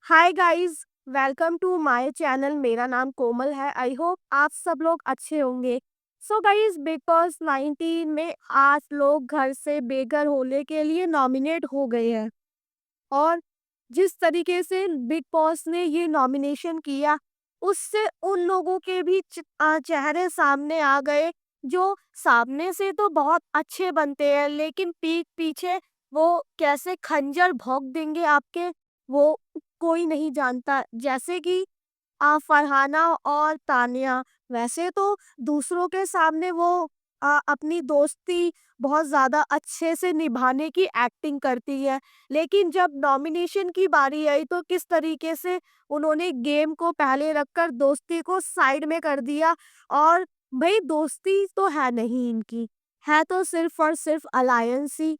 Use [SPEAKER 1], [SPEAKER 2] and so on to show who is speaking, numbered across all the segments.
[SPEAKER 1] Hi guys, welcome to my channel. मेरा नाम कोमल है। आई होप आप सब लोग अच्छे होंगे। सो गाइस, बिग बॉस 19 में 8 लोग घर से बेघर होने के लिए नॉमिनेट हो गए हैं। और जिस तरीके से बिग बॉस ने ये नॉमिनेशन किया, उससे उन लोगों के भी चेहरे सामने आ गए जो सामने से तो बहुत अच्छे बनते हैं, लेकिन पीठ पीछे वो कैसे खंजर भोंक देंगे आपके, वो कोई नहीं जानता। जैसे कि फरहाना और तानिया, वैसे तो दूसरों के सामने वो अपनी दोस्ती बहुत ज़्यादा अच्छे से निभाने की एक्टिंग करती है, लेकिन जब नॉमिनेशन की बारी आई तो किस तरीके से उन्होंने गेम को पहले रखकर दोस्ती को साइड में कर दिया। और भाई, दोस्ती तो है नहीं इनकी, है तो सिर्फ और सिर्फ अलायंस ही,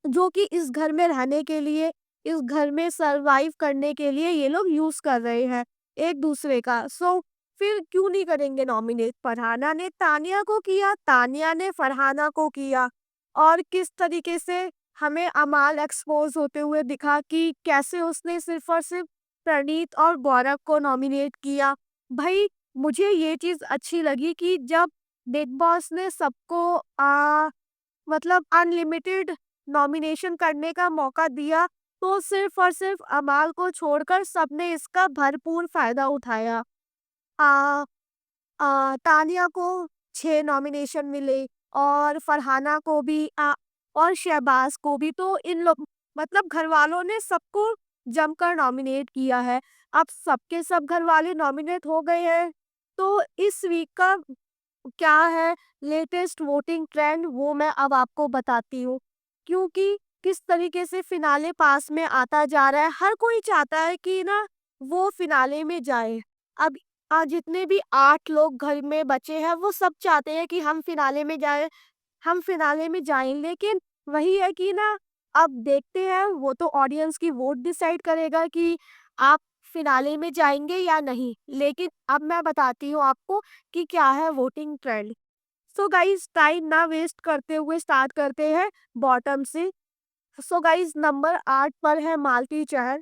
[SPEAKER 1] जो कि इस घर में रहने के लिए, इस घर में सर्वाइव करने के लिए ये लोग यूज़ कर रहे हैं एक दूसरे का। सो फिर क्यों नहीं करेंगे नॉमिनेट? फरहाना ने तानिया को किया, तानिया ने फरहाना को किया। और किस तरीके से हमें अमाल एक्सपोज होते हुए दिखा कि कैसे उसने सिर्फ और सिर्फ प्रणीत और गौरव को नॉमिनेट किया। भाई, मुझे ये चीज़ अच्छी लगी कि जब बिग बॉस ने सबको मतलब अनलिमिटेड नॉमिनेशन करने का मौका दिया, तो सिर्फ़ और सिर्फ़ अमाल को छोड़कर सबने इसका भरपूर फ़ायदा उठाया। अ तानिया को 6 नॉमिनेशन मिले, और फरहाना को भी और शहबाज़ को भी। तो इन लोग, मतलब घरवालों ने सबको जमकर नॉमिनेट किया है। अब सबके सब घरवाले नॉमिनेट हो गए हैं, तो इस वीक का क्या है लेटेस्ट वोटिंग ट्रेंड, वो मैं अब आपको बताती हूँ। क्योंकि किस तरीके से फिनाले पास में आता जा रहा है, हर कोई चाहता है कि ना वो फिनाले में जाए। अब जितने भी 8 लोग घर में बचे हैं, वो सब चाहते हैं कि हम फिनाले में जाएँ, हम फिनाले में जाएँ। लेकिन वही है कि ना, अब देखते हैं, वो तो ऑडियंस की वोट डिसाइड करेगा कि आप फिनाले में जाएँगे या नहीं। लेकिन अब मैं बताती हूँ आपको कि क्या है voting trend. So guys, time ना वेस्ट करते हुए स्टार्ट करते हैं बॉटम से। सो गाइस, नंबर 8 पर है मालती चहर।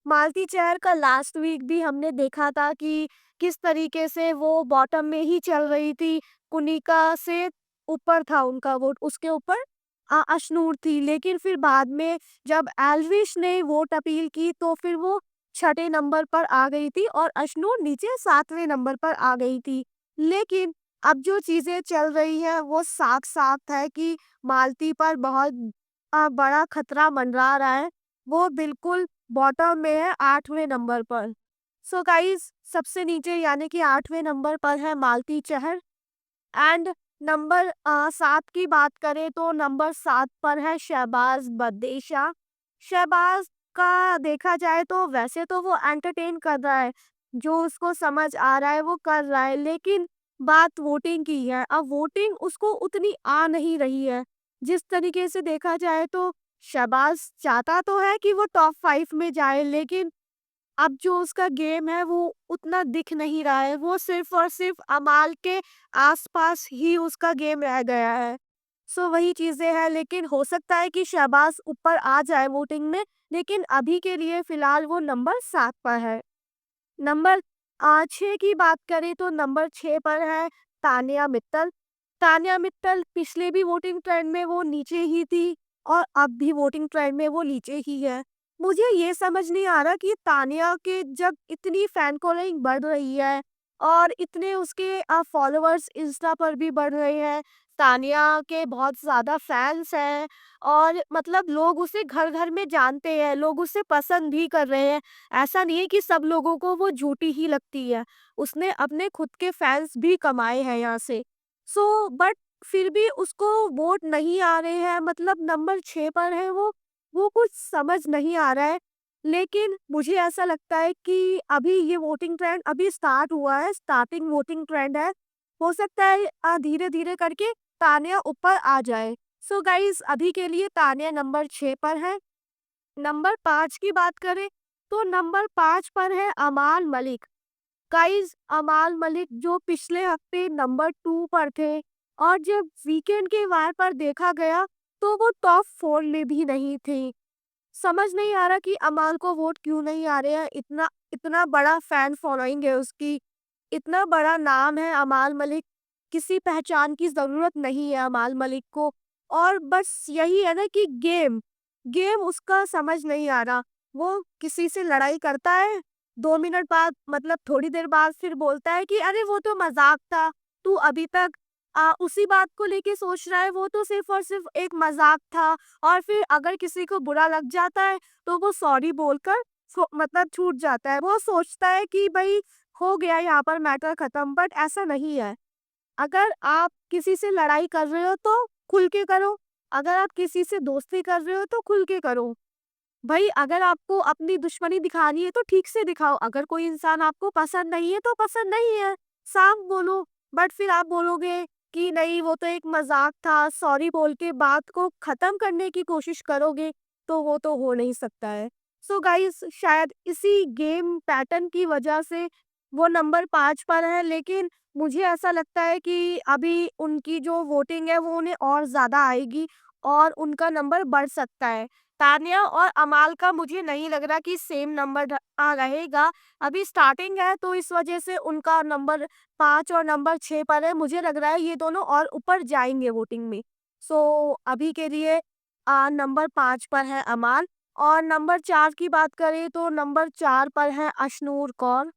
[SPEAKER 1] मालती चहर का लास्ट वीक भी हमने देखा था कि किस तरीके से वो बॉटम में ही चल रही थी। कुनिका से ऊपर था उनका वोट, उसके ऊपर अशनूर थी। लेकिन फिर बाद में जब एल्विश ने वोट अपील की, तो फिर वो छठे नंबर पर आ गई थी और अशनूर नीचे 7वें नंबर पर आ गई थी। लेकिन अब जो चीज़ें चल रही हैं, वो साफ-साफ है कि मालती पर बहुत बड़ा खतरा मंडरा रहा है। वो बिल्कुल बॉटम में है 8वें नंबर पर। सो गाइस, सबसे नीचे यानी कि 8वें नंबर पर है मालती चहर। एंड नंबर 7 की बात करें तो नंबर 7 पर है शहबाज बदेशा। शहबाज का देखा जाए तो वैसे तो वो एंटरटेन कर रहा है, जो उसको समझ आ रहा है वो कर रहा है, लेकिन बात वोटिंग की है। अब वोटिंग उसको उतनी आ नहीं रही है। जिस तरीके से देखा जाए तो शहबाज चाहता तो है कि वो टॉप 5 में जाए, लेकिन अब जो उसका गेम है वो उतना दिख नहीं रहा है। वो सिर्फ़ और सिर्फ़ अमाल के आस-पास ही उसका गेम रह गया है। सो वही चीज़ें हैं, लेकिन हो सकता है कि शहबाज़ ऊपर आ जाए वोटिंग में, लेकिन अभी के लिए फ़िलहाल वो नंबर 7 पर है। नंबर 6 की बात करें तो नंबर 6 पर है तानिया मित्तल। तानिया मित्तल पिछले भी वोटिंग ट्रेंड में वो नीचे ही थी, और अब भी वोटिंग ट्रेंड में वो नीचे ही है। मुझे ये समझ नहीं आ रहा कि तानिया के जब इतनी फैन फॉलोइंग बढ़ रही है और इतने उसके फॉलोअर्स इंस्टा पर भी बढ़ रहे हैं, तानिया के बहुत ज़्यादा फैन्स हैं, और मतलब लोग उसे घर-घर में जानते हैं, लोग उसे पसंद भी कर रहे हैं। ऐसा नहीं है कि सब लोगों को वो झूठी ही लगती है। उसने अपने खुद के फैन्स भी कमाए हैं यहाँ से। सो बट फिर भी उसको वोट नहीं आ रहे हैं, मतलब नंबर 6 पर है वो कुछ समझ नहीं आ रहा है। लेकिन मुझे ऐसा लगता है कि अभी ये वोटिंग ट्रेंड अभी स्टार्ट हुआ है, स्टार्टिंग वोटिंग ट्रेंड है। हो सकता है धीरे-धीरे करके तानिया ऊपर आ जाए। सो गाइज़, अभी के लिए तानिया नंबर 6 पर है। नंबर 5 की बात करें तो नंबर 5 पर है अमाल मलिक। गाइस, अमाल मलिक जो पिछले हफ्ते नंबर 2 पर थे, और जब वीकेंड के वार पर देखा गया तो वो टॉप 4 में भी नहीं थे। समझ नहीं आ रहा कि अमाल को वोट क्यों नहीं आ रहे हैं। इतना इतना बड़ा फैन फॉलोइंग है उसकी, इतना बड़ा नाम है अमाल मलिक, किसी पहचान की ज़रूरत नहीं है अमाल मलिक को। और बस यही है ना कि गेम, गेम उसका समझ नहीं आ रहा। वो किसी से लड़ाई करता है, 2 मिनट बाद मतलब थोड़ी देर बाद फिर बोलता है कि अरे वो तो मज़ाक था, तू अभी तक उसी बात को लेके सोच रहा है, वो तो सिर्फ़ और सिर्फ़ एक मज़ाक था। और फिर अगर किसी को बुरा लग जाता है, तो वो सॉरी बोलकर मतलब छूट जाता है। वो सोचता है कि भई हो गया यहाँ पर मैटर खत्म, बट ऐसा नहीं है। अगर आप किसी से लड़ाई कर रहे हो तो खुल के करो, अगर आप किसी से दोस्ती कर रहे हो तो खुल के करो। भई अगर आपको अपनी दुश्मनी दिखानी है तो ठीक से दिखाओ, अगर कोई इंसान आपको पसंद नहीं है तो पसंद नहीं है, साफ बोलो। बट फिर आप बोलोगे कि नहीं वो तो एक मज़ाक था, सॉरी बोल के बात को ख़त्म करने की कोशिश करोगे, तो वो तो हो नहीं सकता है। सो गाइस शायद इसी गेम पैटर्न की वजह से वो नंबर 5 पर है, लेकिन मुझे ऐसा लगता है कि अभी उनकी जो वोटिंग है वो उन्हें और ज़्यादा आएगी और उनका नंबर बढ़ सकता है। तान्या और अमाल का मुझे नहीं लग रहा कि सेम नंबर रहेगा। अभी स्टार्टिंग है तो इस वजह से उनका नंबर 5 और नंबर 6 पर है। मुझे लग रहा है ये दोनों और ऊपर जाएँगे वोटिंग में। सो अभी के लिए नंबर 5 पर है अमाल। और नंबर 4 की बात करें तो नंबर 4 पर है अशनूर कौर।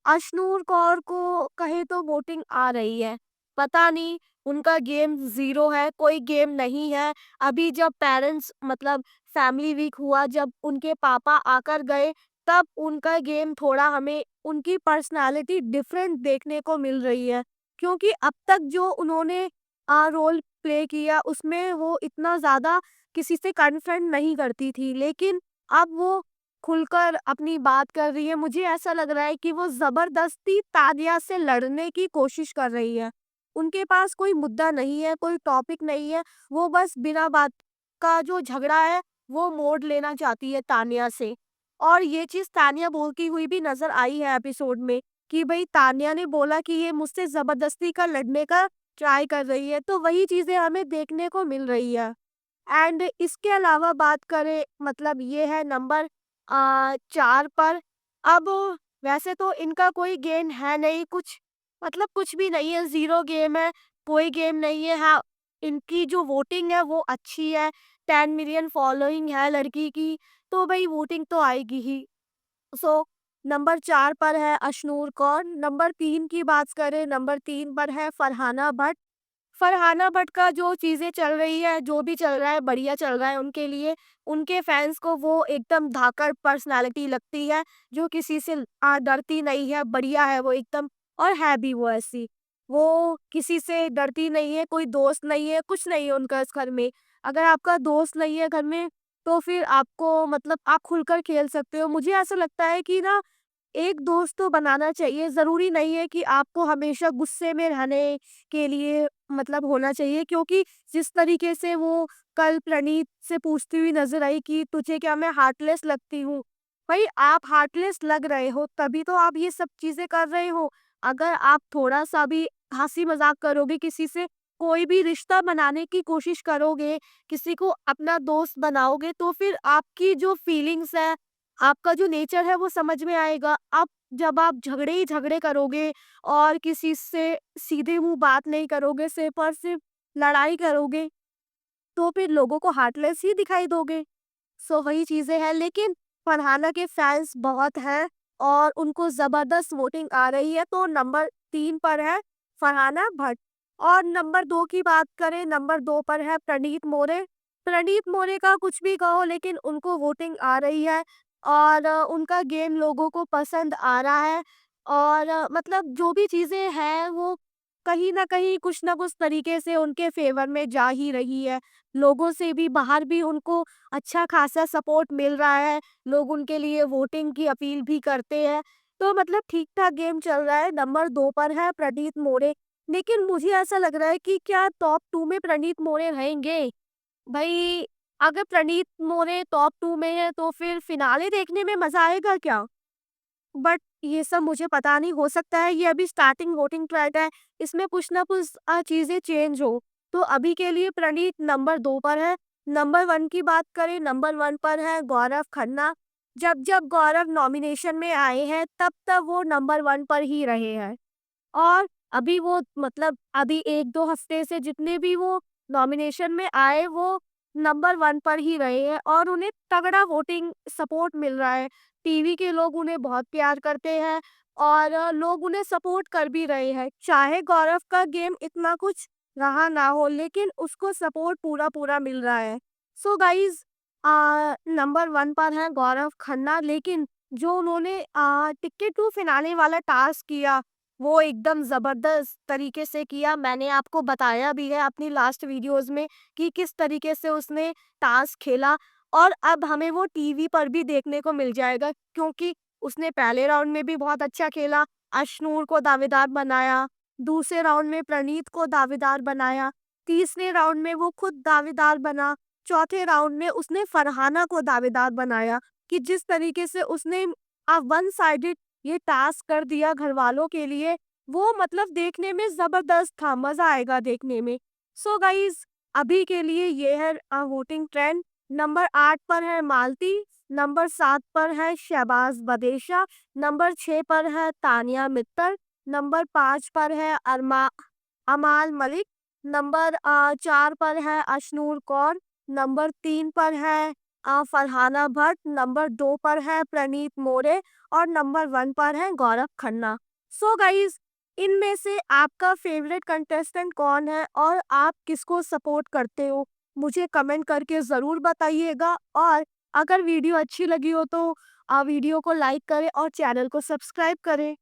[SPEAKER 1] अशनूर कौर को कहे तो वोटिंग आ रही है। पता नहीं उनका गेम ज़ीरो है, कोई गेम नहीं है। अभी जब पेरेंट्स मतलब फैमिली वीक हुआ, जब उनके पापा आकर गए, तब उनका गेम थोड़ा हमें उनकी पर्सनैलिटी डिफरेंट देखने को मिल रही है। क्योंकि अब तक जो उन्होंने रोल प्ले किया उसमें वो इतना ज़्यादा किसी से कन्फ्रंट नहीं करती थी। लेकिन अब वो खुलकर अपनी बात कर रही है। मुझे ऐसा लग रहा है कि वो ज़बरदस्ती तानिया से लड़ने की कोशिश कर रही है। उनके पास कोई मुद्दा नहीं है, कोई टॉपिक नहीं है, वो बस बिना बात का जो झगड़ा है, वो मोड़ लेना चाहती है तानिया से। और ये चीज़ तानिया बोलती हुई भी नज़र आई है एपिसोड में कि भई तानिया ने बोला कि ये मुझसे ज़बरदस्ती का लड़ने का ट्राई कर रही है, तो वही चीज़ें हमें देखने को मिल रही है। एंड इसके अलावा बात करें मतलब ये है नंबर 4 पर। अब वैसे तो इनका कोई गेम है नहीं, कुछ मतलब कुछ भी नहीं है, ज़ीरो गेम है, कोई गेम नहीं है। हाँ, इनकी जो वोटिंग है वो अच्छी है, 10 मिलियन फॉलोइंग है लड़की की, तो भई वोटिंग तो आएगी ही। सो नंबर 4 पर है अशनूर कौर। नंबर 3 की बात करें, नंबर 3 पर है फरहाना भट्ट। फरहाना भट्ट का जो चीज़ें चल रही है, जो भी चल रहा है, बढ़िया चल रहा है उनके लिए। उनके फैन्स को वो एकदम धाकड़ पर्सनैलिटी लगती है, जो किसी से डरती नहीं है, बढ़िया है वो एकदम और है भी वो ऐसी। वो किसी से डरती नहीं है, कोई दोस्त नहीं है, कुछ नहीं है उनका इस घर में। अगर आपका दोस्त नहीं है घर में, तो फिर आपको मतलब आप खुलकर खेल सकते हो। मुझे ऐसा लगता है कि ना एक दोस्त तो बनाना चाहिए, ज़रूरी नहीं है कि आपको हमेशा गुस्से में रहने के लिए मतलब होना चाहिए, क्योंकि जिस तरीके से वो कल प्रणीत से पूछती हुई नज़र आई कि तुझे क्या मैं हार्टलेस लगती हूँ? भाई आप हार्टलेस लग रहे हो तभी तो आप ये सब चीज़ें कर रहे हो। अगर आप थोड़ा-सा भी हँसी-मज़ाक करोगे किसी से, कोई भी रिश्ता बनाने की कोशिश करोगे, किसी को अपना दोस्त बनाओगे, तो फिर आपकी जो फीलिंग्स है, आपका जो नेचर है वो समझ में आएगा। अब जब आप झगड़े ही झगड़े करोगे और किसी से सीधे मुँह बात नहीं करोगे, सिर्फ़ और सिर्फ़ लड़ाई करोगे, तो फिर लोगों को हार्टलेस ही दिखाई दोगे। सो वही चीज़ें हैं, लेकिन फरहाना के फैन्स बहुत हैं और उनको ज़बरदस्त वोटिंग आ रही है, तो नंबर 3 पर है फरहाना भट्ट। और नंबर 2 की बात करें, नंबर 2 पर है प्रणीत मोरे। प्रणीत मोरे का कुछ भी कहो लेकिन उनको वोटिंग आ रही है और उनका गेम लोगों को पसंद आ रहा है और मतलब जो भी चीज़ें हैं वो कहीं न कहीं कुछ न कुछ तरीके से उनके फ़ेवर में जा ही रही है। लोगों से भी बाहर भी उनको अच्छा खासा सपोर्ट मिल रहा है, लोग उनके लिए वोटिंग की अपील भी करते हैं। तो मतलब ठीक-ठाक गेम चल रहा है, नंबर 2 पर है प्रणीत मोरे। लेकिन मुझे ऐसा लग रहा है कि क्या टॉप 2 में प्रणीत मोरे रहेंगे? भई अगर प्रणीत मोरे टॉप 2 में है तो फिर फिनाले देखने में मज़ा आएगा क्या? बट ये सब मुझे पता नहीं, हो सकता है ये अभी स्टार्टिंग वोटिंग ट्रेड है, इसमें कुछ ना कुछ चीज़ें चेंज हो। तो अभी के लिए प्रणीत नंबर 2 पर है नंबर 1 की बात करें, नंबर 1 पर है गौरव खन्ना। जब जब गौरव नॉमिनेशन में आए हैं, तब तब वो नंबर 1 पर ही रहे हैं। और अभी वो मतलब अभी 1-2 हफ्ते से जितने भी वो नॉमिनेशन में आए, वो नंबर 1 पर ही रहे हैं और उन्हें तगड़ा वोटिंग सपोर्ट मिल रहा है। टीवी के लोग उन्हें बहुत प्यार करते हैं और लोग उन्हें सपोर्ट कर भी रहे हैं। चाहे गौरव का गेम इतना कुछ रहा ना हो, लेकिन उसको सपोर्ट पूरा-पूरा मिल रहा है। सो गाइज़ नंबर 1 पर हैं गौरव खन्ना, लेकिन जो उन्होंने टिकट टू फिनाले वाला टास्क किया, वो एकदम ज़बरदस्त तरीके से किया। मैंने आपको बताया भी है अपनी लास्ट वीडियोज़ में कि किस तरीके से उसने टास्क खेला और अब हमें वो टीवी पर भी देखने को मिल जाएगा, क्योंकि उसने पहले राउंड में भी बहुत अच्छा खेला, अशनूर को दावेदार बनाया, दूसरे राउंड में प्रणीत को दावेदार बनाया, तीसरे राउंड में वो खुद दावेदार बना, चौथे राउंड में उसने फरहाना को दावेदार बनाया कि जिस तरीके से उसने वन साइडेड ये टास्क कर दिया घरवालों के लिए, वो मतलब देखने में ज़बरदस्त था, मज़ा आएगा देखने में। सो गाइज़ अभी के लिए ये है वोटिंग ट्रेंड। नंबर 8 पर है मालती, नंबर 7 पर है शहबाज़ बदेशा, नंबर 6 पर है तानिया मित्तल, नंबर 5 पर है अमाल मलिक, नंबर 4 पर है अशनूर कौर, नंबर 3 पर है फरहाना भट्ट, नंबर 2 पर है प्रणीत मोरे और नंबर 1 पर है गौरव खन्ना। सो गाइज़ इनमें से आपका फ़ेवरेट कंटेस्टेंट कौन है और आप किसको सपोर्ट करते हो? मुझे कमेंट करके ज़रूर बताइएगा और अगर वीडियो अच्छी लगी हो तो वीडियो को लाइक करें और चैनल को सब्सक्राइब करें।